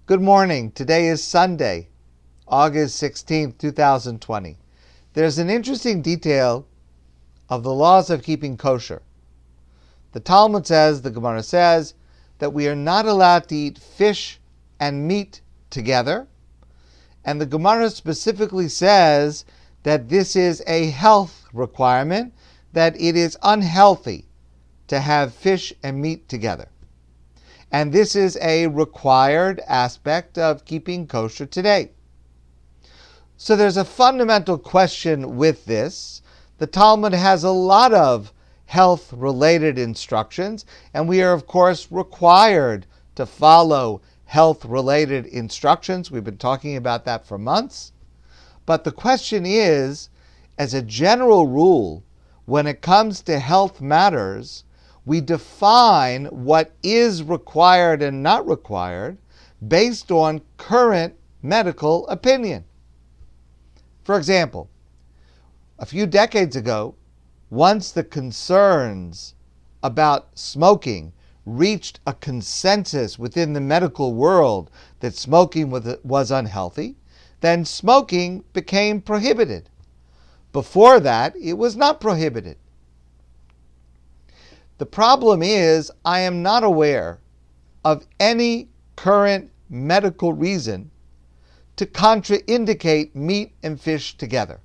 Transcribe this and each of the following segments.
Good morning. Today is Sunday, August 16th, 2020. There's an interesting detail of the laws of keeping kosher. The Talmud says, the Gemara says, that we are not allowed to eat fish and meat together. And the Gemara specifically says that this is a health requirement, that it is unhealthy to have fish and meat together. And this is a required aspect of keeping kosher today. So there's a fundamental question with this. The Talmud has a lot of health-related instructions, and we are, of course, required to follow health-related instructions. We've been talking about that for months. But the question is, as a general rule, when it comes to health matters, we define what is required and not required based on current medical opinion. For example, a few decades ago, once the concerns about smoking reached a consensus within the medical world that smoking was unhealthy, then smoking became prohibited. Before that, it was not prohibited. The problem is, I am not aware of any current medical reason to contraindicate meat and fish together.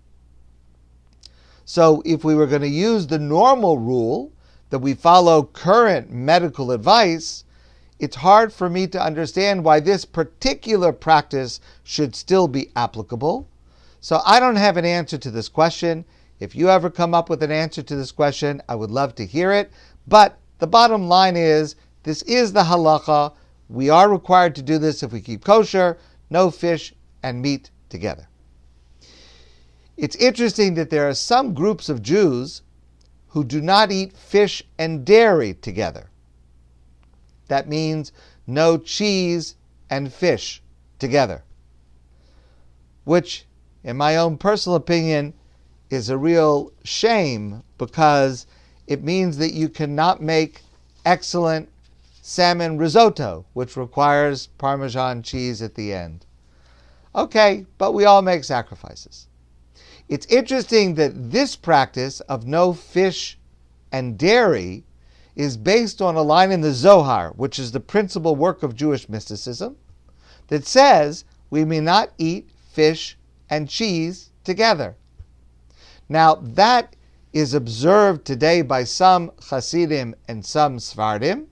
So if we were going to use the normal rule that we follow current medical advice, it's hard for me to understand why this particular practice should still be applicable. So I don't have an answer to this question. If you ever come up with an answer to this question, I would love to hear it. But the bottom line is, this is the halacha. We are required to do this if we keep kosher, no fish and meat together. It's interesting that there are some groups of Jews who do not eat fish and dairy together. That means no cheese and fish together, which, in my own personal opinion, is a real shame, because it means that you cannot make excellent salmon risotto, which requires Parmesan cheese at the end. Okay, but we all make sacrifices. It's interesting that this practice of no fish and dairy is based on a line in the Zohar, which is the principal work of Jewish mysticism, that says we may not eat fish and cheese together. Now, that is observed today by some Hasidim and some Sfardim,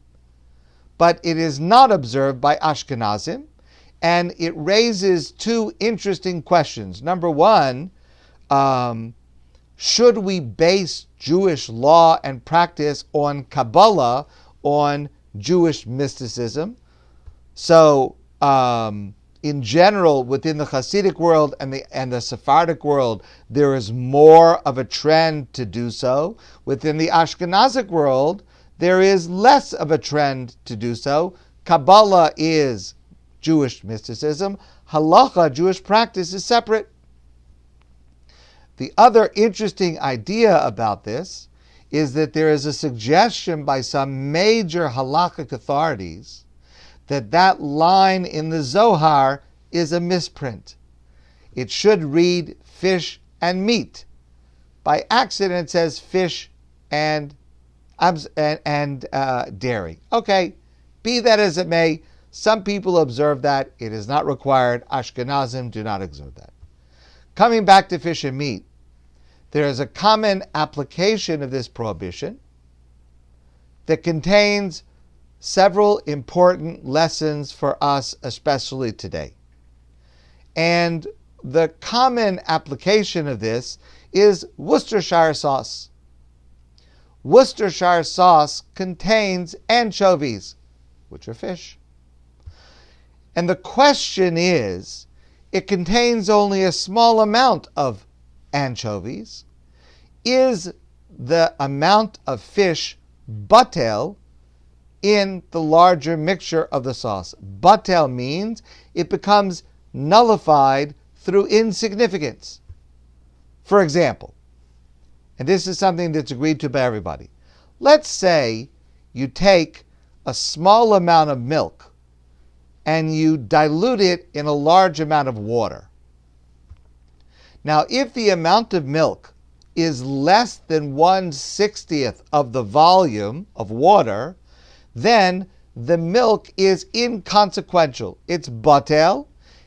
but it is not observed by Ashkenazim, and it raises two interesting questions. Number one, should we base Jewish law and practice on Kabbalah, on Jewish mysticism? So, in general, within the Hasidic world and the Sephardic world, there is more of a trend to do so. Within the Ashkenazic world, there is less of a trend to do so. Kabbalah is Jewish mysticism. Halacha, Jewish practice, is separate. The other interesting idea about this is that there is a suggestion by some major halakhic authorities that line in the Zohar is a misprint. It should read fish and meat. By accident, it says fish and dairy. Okay, be that as it may, some people observe that. It is not required. Ashkenazim do not observe that. Coming back to fish and meat, there is a common application of this prohibition that contains several important lessons for us, especially today. And the common application of this is Worcestershire sauce. Worcestershire sauce contains anchovies, which are fish. And the question is, it contains only a small amount of anchovies. Is the amount of fish batel in the larger mixture of the sauce? Batel means it becomes nullified through insignificance. For example, and this is something that's agreed to by everybody, let's say you take a small amount of milk and you dilute it in a large amount of water. Now, if the amount of milk is less than 1/60th of the volume of water, then the milk is inconsequential. It's batel,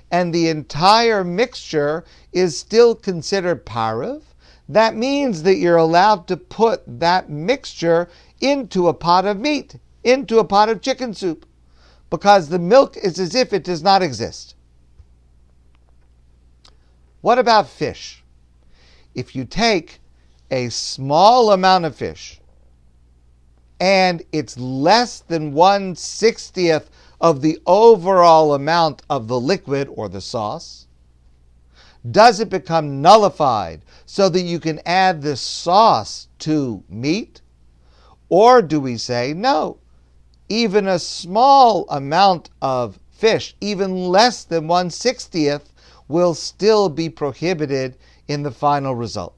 and the entire mixture is still considered parav. That means that you're allowed to put that mixture into a pot of meat, into a pot of chicken soup, because the milk is as if it does not exist. What about fish? If you take a small amount of fish and it's less than 1/60th of the overall amount of the liquid or the sauce, does it become nullified so that you can add the sauce to meat? Or do we say, no, even a small amount of fish, even less than 1/60th, will still be prohibited in the final result?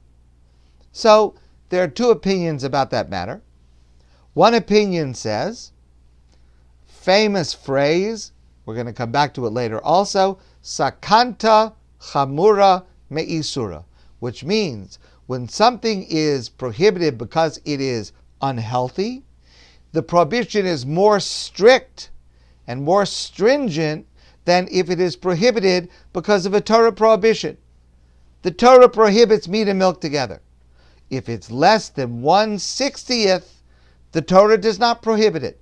So there are two opinions about that matter. One opinion says, famous phrase, we're going to come back to it later also, sakanta chamura me'isura, which means when something is prohibited because it is unhealthy, the prohibition is more strict and more stringent than if it is prohibited because of a Torah prohibition. The Torah prohibits meat and milk together. If it's less than 1/60th, the Torah does not prohibit it.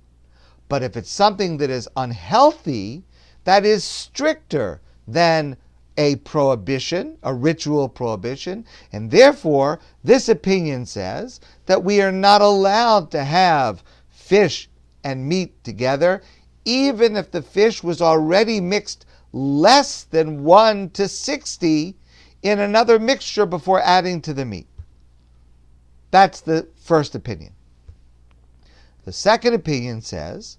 But if it's something that is unhealthy, that is stricter than a prohibition, a ritual prohibition, and therefore this opinion says that we are not allowed to have fish and meat together, even if the fish was already mixed less than 1/60 in another mixture before adding to the meat. That's the first opinion. The second opinion says,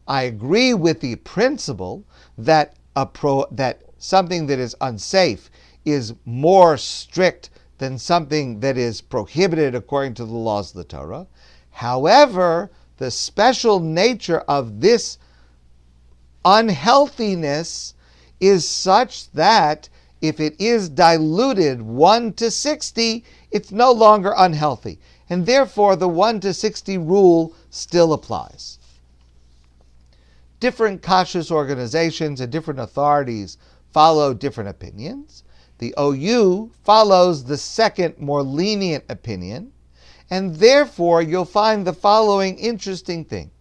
I agree with the principle that that something that is unsafe is more strict than something that is prohibited according to the laws of the Torah. However, the special nature of this unhealthiness is such that if it is diluted 1/60, it's no longer unhealthy. And therefore, the 1/60 rule still applies. Different kashrus organizations and different authorities follow different opinions. The OU follows the second, more lenient opinion, and therefore you'll find the following interesting thing.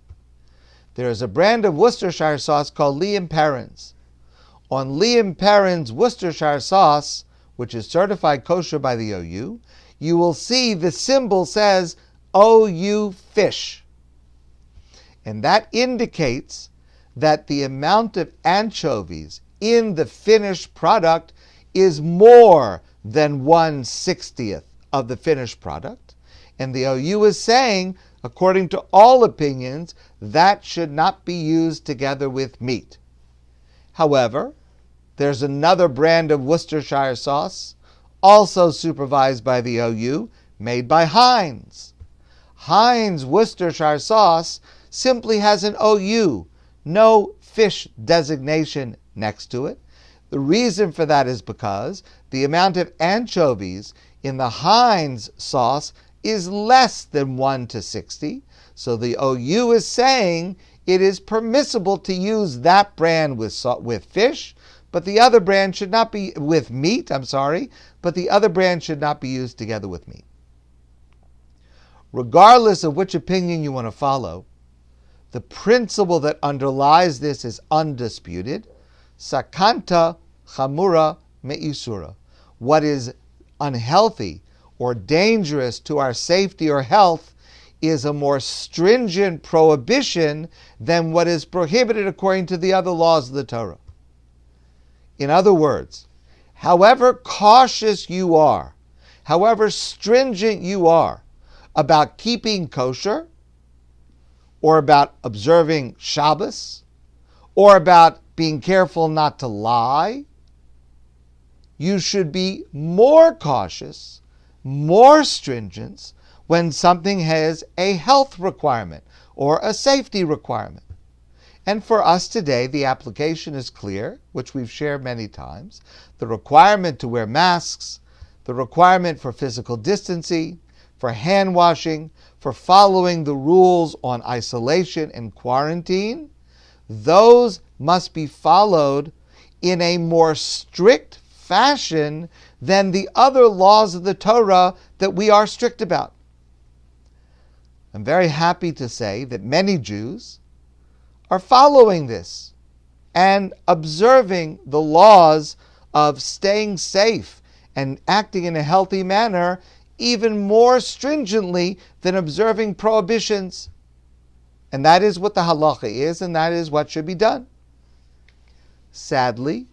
There is a brand of Worcestershire sauce called Liam Perrins. On Liam Perrins' Worcestershire sauce, which is certified kosher by the OU, you will see the symbol says OU fish. And that indicates that the amount of anchovies in the finished product is more than 1/60th of the finished product. And the OU is saying, according to all opinions, that should not be used together with meat. However, there's another brand of Worcestershire sauce, also supervised by the OU, made by Heinz. Heinz Worcestershire sauce simply has an OU, no fish designation next to it. The reason for that is because the amount of anchovies in the Heinz sauce is less than 1/60. So the OU is saying it is permissible to use that brand with fish, but the other brand should not be with meat, but the other brand should not be used together with meat. Regardless of which opinion you want to follow, the principle that underlies this is undisputed. Sakanta chamura me'isura. What is unhealthy or dangerous to our safety or health is a more stringent prohibition than what is prohibited according to the other laws of the Torah. In other words, however cautious you are, however stringent you are about keeping kosher, or about observing Shabbos, or about being careful not to lie, you should be more cautious, more stringent when something has a health requirement or a safety requirement. And for us today, the application is clear, which we've shared many times. The requirement to wear masks, the requirement for physical distancing, for hand washing, for following the rules on isolation and quarantine, those must be followed in a more strict fashion than the other laws of the Torah that we are strict about. I'm very happy to say that many Jews are following this and observing the laws of staying safe and acting in a healthy manner even more stringently than observing prohibitions. And that is what the halacha is, and that is what should be done. Sadly,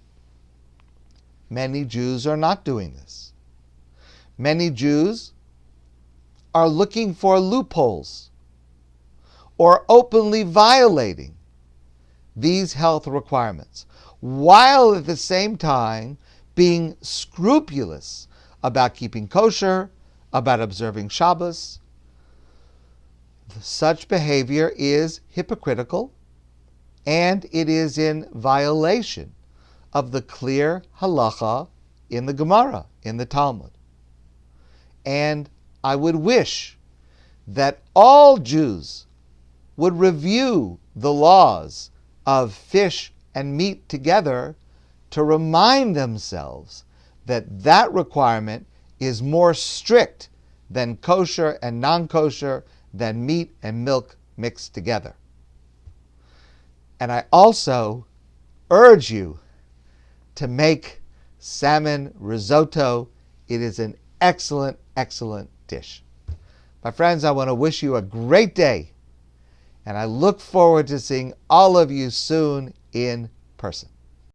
many Jews are not doing this. Many Jews are looking for loopholes or openly violating these health requirements, while at the same time being scrupulous about keeping kosher, about observing Shabbos. Such behavior is hypocritical, and it is in violation of the clear halacha in the Gemara, in the Talmud. And I would wish that all Jews would review the laws of fish and meat together to remind themselves that that requirement is more strict than kosher and non-kosher, than meat and milk mixed together. And I also urge you to make salmon risotto. It is an excellent, excellent dish. My friends, I want to wish you a great day, and I look forward to seeing all of you soon in person.